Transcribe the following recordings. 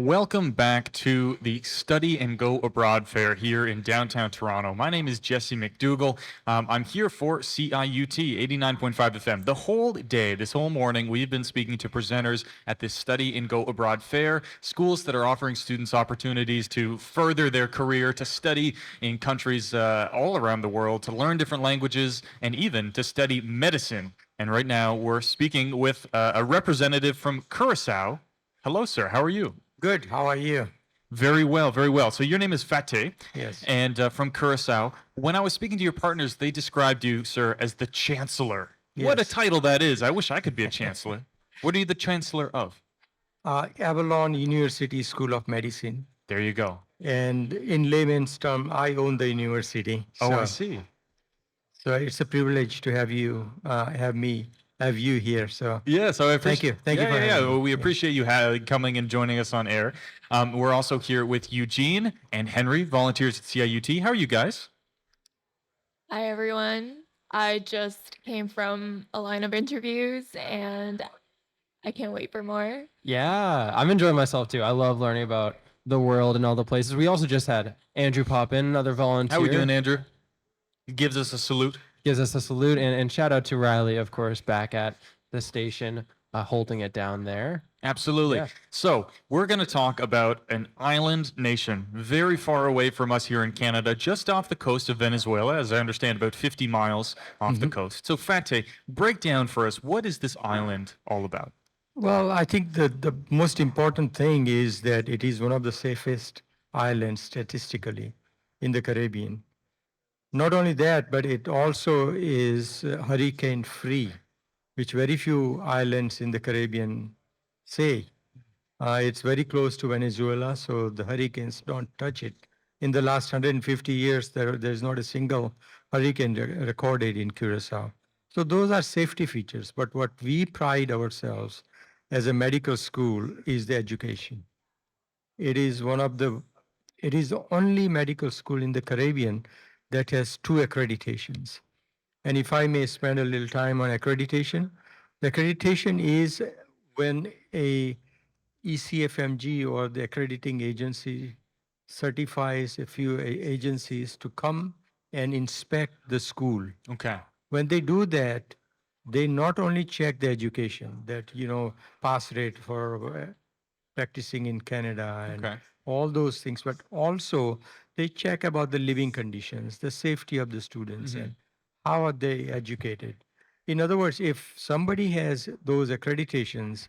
Welcome back to the Study and Go Abroad Fair here in downtown Toronto. My name is Jesse McDougall. I'm here for CIUT 89.5 FM. The whole day, this whole morning, we've been speaking to presenters at this Study and Go Abroad Fair, schools that are offering students opportunities to further their career, to study in countries all around the world, to learn different languages, and even to study medicine. And right now, we're speaking with a representative from Curacao. Hello, sir. How are you? Good. How are you? Very well, very well. So your name is Fateh, Yes. and from Curacao. When I was speaking to your partners, they described you, sir, as the chancellor. What a Yes. title that is. I wish I could be a chancellor. What are you the chancellor of? Avalon University School of Medicine. There you go. And in layman's term, I own the university. Oh, I So, see. so it's a privilege to have you, have you here. So Yeah, so I appreciate. thank you. Thank you for having me. Well, we appreciate you coming and joining us on air. We're also here with Eugene and Henry, volunteers at CIUT. How are you guys? Hi, everyone. I just came from a line of interviews and I can't wait for more. Yeah, I'm enjoying myself too. I love learning about the world and all the places. We also just had Andrew pop in, another volunteer. How are we doing, Andrew? He gives us a salute. Gives us a salute and shout out to Riley, of course, back at the station, holding it down there. Absolutely. Yeah. So we're going to talk about an island nation very far away from us here in Canada, just off the coast of Venezuela, as I understand, about 50 miles off the coast. So Fateh, break down for us, what is this island all about? Well, I think the most important thing is that it is one of the safest islands statistically in the Caribbean. Not only that, but it also is hurricane free, which very few islands in the Caribbean say. It's very close to Venezuela, so the hurricanes don't touch it. In the last 150 years, there's not a single hurricane recorded in Curacao. So those are safety features. But what we pride ourselves as a medical school is the education. It is the only medical school in the Caribbean that has two accreditations. And if I may spend a little time on accreditation, the accreditation is when a ECFMG or the accrediting agency certifies a few agencies to come and inspect the school. Okay. When they do that, they not only check the education, that, pass rate for practicing in Canada and Okay. all those things, but also they check about the living conditions, the safety of the students, and how are they educated. In other words, if somebody has those accreditations,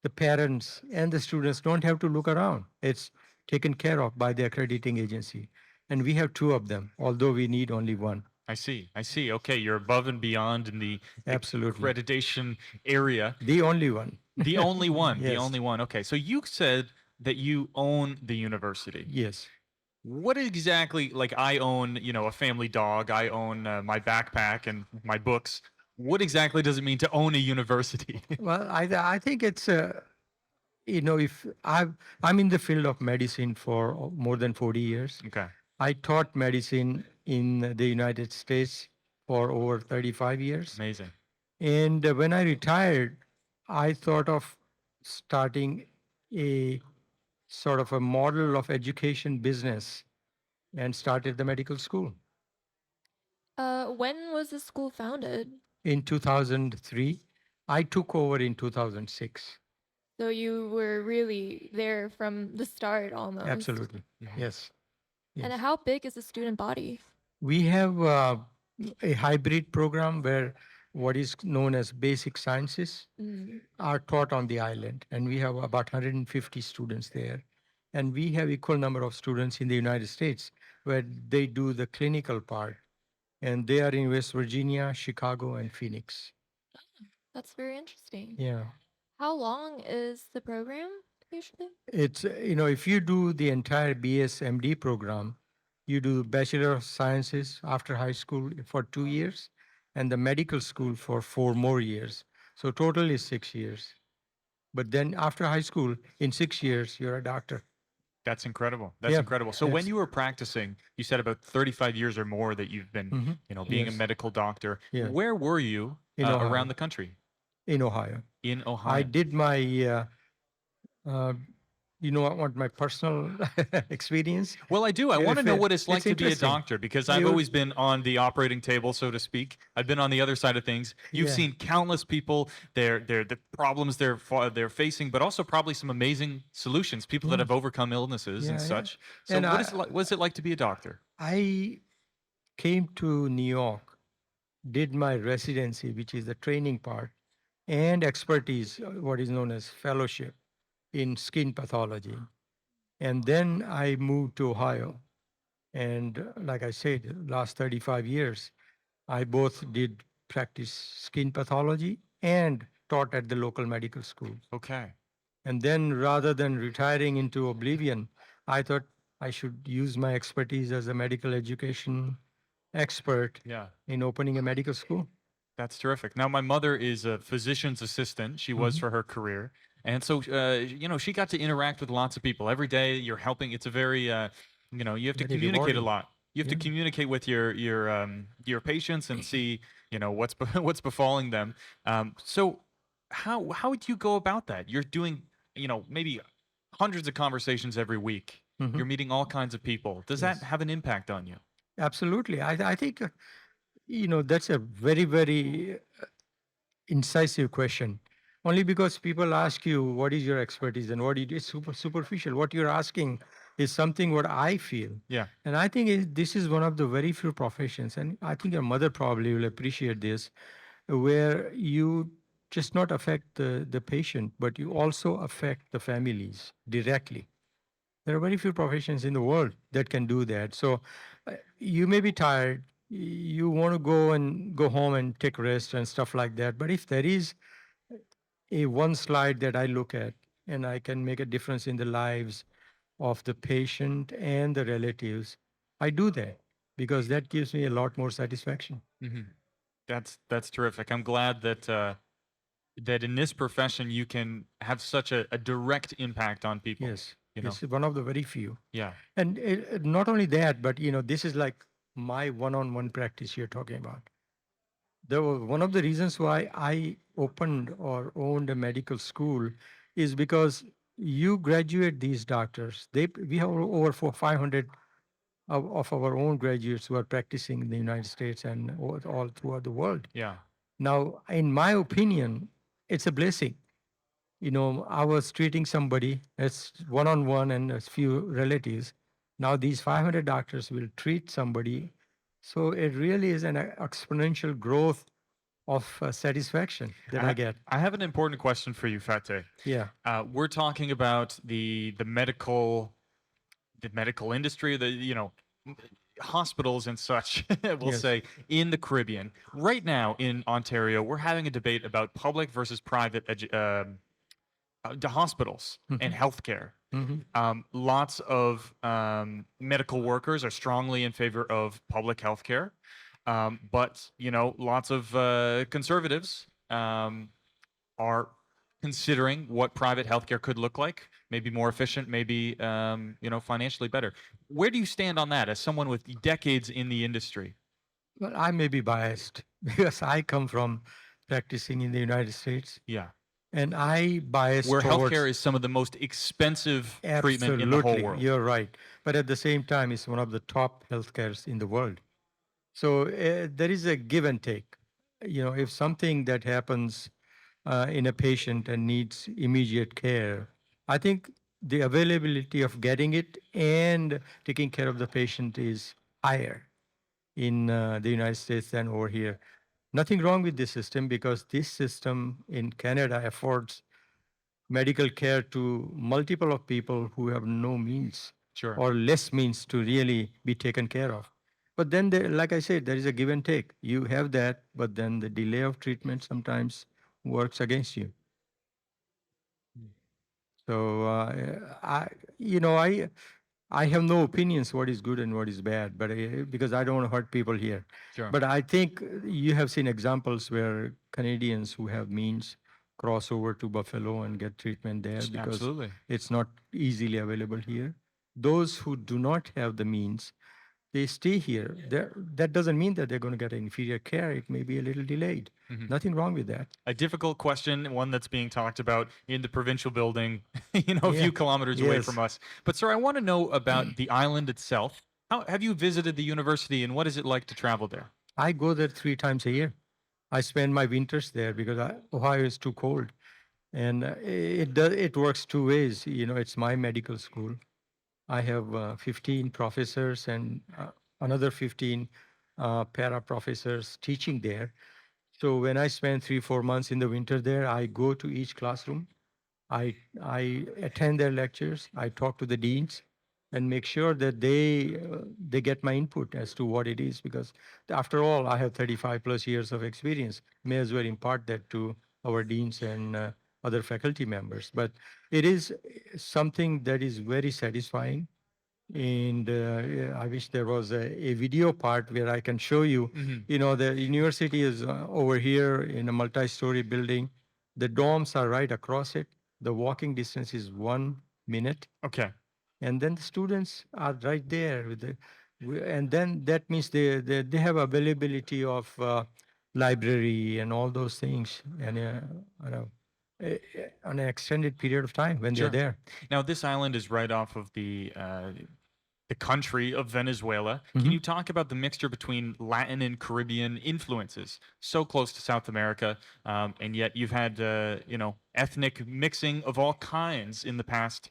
the parents and the students don't have to look around. It's taken care of by the accrediting agency. And we have two of them, although we need only one. I see. Okay, you're above and beyond in the Absolutely. accreditation area. The only one. The only one. The Yes. only one. Okay, so you said that you own the university. Yes. What exactly, like I own, a family dog, I own my backpack and my books. What exactly does it mean to own a university? Well, I think it's if I'm in the field of medicine for more than 40 years. Okay. I taught medicine in the United States for over 35 years. Amazing. And when I retired, I thought of starting a sort of a model of education business and started the medical school. When was the school founded? In 2003, I took over in 2006. So you were really there from the start almost. Absolutely. Yes. And Yes. how big is the student body? We have a hybrid program where what is known as basic sciences are taught on the island, and we have about 150 students there. And we have equal number of students in the United States where they do the clinical part, and they are in West Virginia, Chicago, and Phoenix. That's very interesting. Yeah. How long is the program usually? It's, if you do the entire BSMD program, you do Bachelor of Sciences after high school for 2 years and the medical school for 4 more years. So total is 6 years. But then after high school, in 6 years, you're a doctor. That's incredible. That's Yeah, incredible. So when yes. you were practicing, you said about 35 years or more that you've been, being a Yes. medical doctor. Yeah. Where were you In Ohio. around the country? In Ohio. In Ohio. I did my You know, I want my personal experience. Well, I do. I want to If know what it's like it's to be a interesting. doctor because I've You- always been on the operating table, so to speak. I've been on the other side of things. You've Yeah. seen countless people, the problems they're facing, but also probably some amazing solutions. People that have overcome illnesses and Yeah, yeah. such. So, And what is it like to be a doctor? I came to New York, did my residency, which is the training part, and expertise, what is known as fellowship in skin pathology. And then I moved to Ohio. And like I said, last 35 years, I both did practice skin pathology and taught at the local medical school. Okay. And then rather than retiring into oblivion, I thought I should use my expertise as a medical education expert Yeah. in opening a medical school. That's terrific. Now, my mother is a physician's assistant. She was for her career. And so, she got to interact with lots of people every day. You're helping. It's a very, you have to Very communicate a rewarding. lot. You have to Yeah. communicate with your patients and see, what's what's befalling them. So, how would you go about that? You're doing, maybe hundreds of conversations every week. Mhm. You're meeting all kinds of people. Does that Yes. have an impact on you? Absolutely. I think, that's a very, very incisive question. Only because people ask you, what is your expertise and what you do? It's superficial. What you're asking is something what I feel. Yeah. And I think this is one of the very few professions, and I think your mother probably will appreciate this, where you just not affect the patient, but you also affect the families directly. There are very few professions in the world that can do that. So you may be tired, you want to go home and take rest and stuff like that. But if there is a one slide that I look at and I can make a difference in the lives of the patient and the relatives, I do that because that gives me a lot more satisfaction. That's terrific. I'm glad that in this profession you can have such a direct impact on people. Yes, You know. it's one of the very few. Yeah. And not only that, but this is like my one-on-one practice you're talking about. One of the reasons why I opened or owned a medical school is because you graduate these doctors. We have over 500 of our own graduates who are practicing in the United States and all throughout the world. Yeah. Now, in my opinion, it's a blessing. I was treating somebody as one-on-one and a few relatives. Now these 500 doctors will treat somebody. So it really is an exponential growth of satisfaction that I get. I have an important question for you, Fateh. Yeah. We're talking about the medical industry, hospitals and such, we'll Yes. say, in the Caribbean. Right now in Ontario, we're having a debate about public versus private the hospitals and healthcare. Lots of medical workers are strongly in favor of public healthcare, but lots of conservatives are considering what private healthcare could look like. Maybe more efficient, maybe financially better. Where do you stand on that as someone with decades in the industry? Well, I may be biased because I come from practicing in the United States, Yeah, and I bias where towards healthcare is some of the most expensive treatment in the whole absolutely. world. You're right, but at the same time, it's one of the top healthcares in the world. So there is a give and take. If something that happens in a patient and needs immediate care, I think the availability of getting it and taking care of the patient is higher in the United States than over here. Nothing wrong with this system because this system in Canada affords medical care to multiple of people who have no means Sure. or less means to really be taken care of. But then, like I said, there is a give and take. You have that, but then the delay of treatment sometimes works against you. So I have no opinions what is good and what is bad, but because I don't want to hurt people here. Sure. But I think you have seen examples where Canadians who have means cross over to Buffalo and get treatment there because Absolutely. it's not easily available here. Those who do not have the means they stay here. That doesn't mean that they're going to get inferior care. It may be a little delayed. Nothing wrong with that. A difficult question, one that's being talked about in the provincial building, a Yeah. few kilometers away Yes. from us. But, sir, I want to know about the island itself. How have you visited the university, and what is it like to travel there? I go there 3 times a year. I spend my winters there because Ohio is too cold, and it works two ways. It's my medical school. I have 15 professors and another 15 para professors teaching there. So when I spend 3 4 months in the winter there, I go to each classroom. I attend their lectures. I talk to the deans and make sure that they get my input as to what it is, because after all, I have 35 plus years of experience. May as well impart that to our deans and other faculty members. But it is something that is very satisfying. And yeah, I wish there was a video part where I can show you. The university is over here in a multi-story building. The dorms are right across it. The walking distance is 1 minute, Okay. and then the students are right there with and then that means they have availability of library and all those things, and on on an extended period of time when Sure. they're there. Now, this island is right off of the country of Venezuela. Can you talk about the mixture between Latin and Caribbean influences? So close to South America, and yet you've had ethnic mixing of all kinds in the past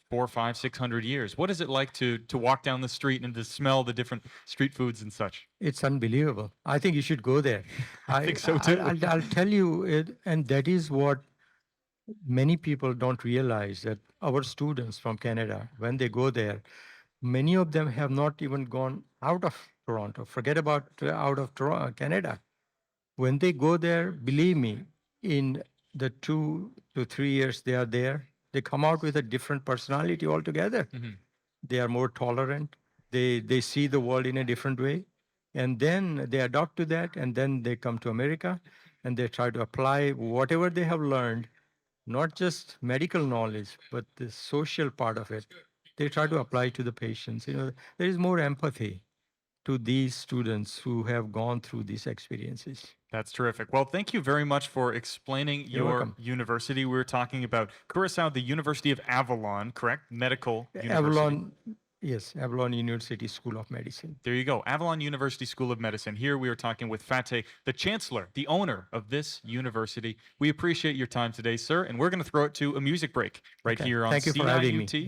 4, 5, 600 years. What is it like to walk down the street and to smell the different street foods and such? It's unbelievable. I think you should go there. I think so too. I'll tell you, and that is what many people don't realize, that our students from Canada, when they go there, many of them have not even gone out of Toronto. Forget about out of Canada. When they go there, believe me, in the 2 to 3 years they are there, they come out with a different personality altogether. They are more tolerant. They see the world in a different way, and then they adopt to that, and then they come to America, and they try to apply whatever they have learned, not just medical knowledge, but the social part of it. They try to apply to the patients. There is more empathy to these students who have gone through these experiences. That's terrific. Well, thank you very much for explaining You're your welcome. university. We were talking about Curacao, the University of Avalon, correct? Medical University. Avalon, yes, Avalon University School of Medicine. There you go. Avalon University School of Medicine. Here we are talking with Fateh, the chancellor, the owner of this university. We appreciate your time today, sir, and we're going to throw it to a music break right Okay. here on Thank you for having me. CIUT.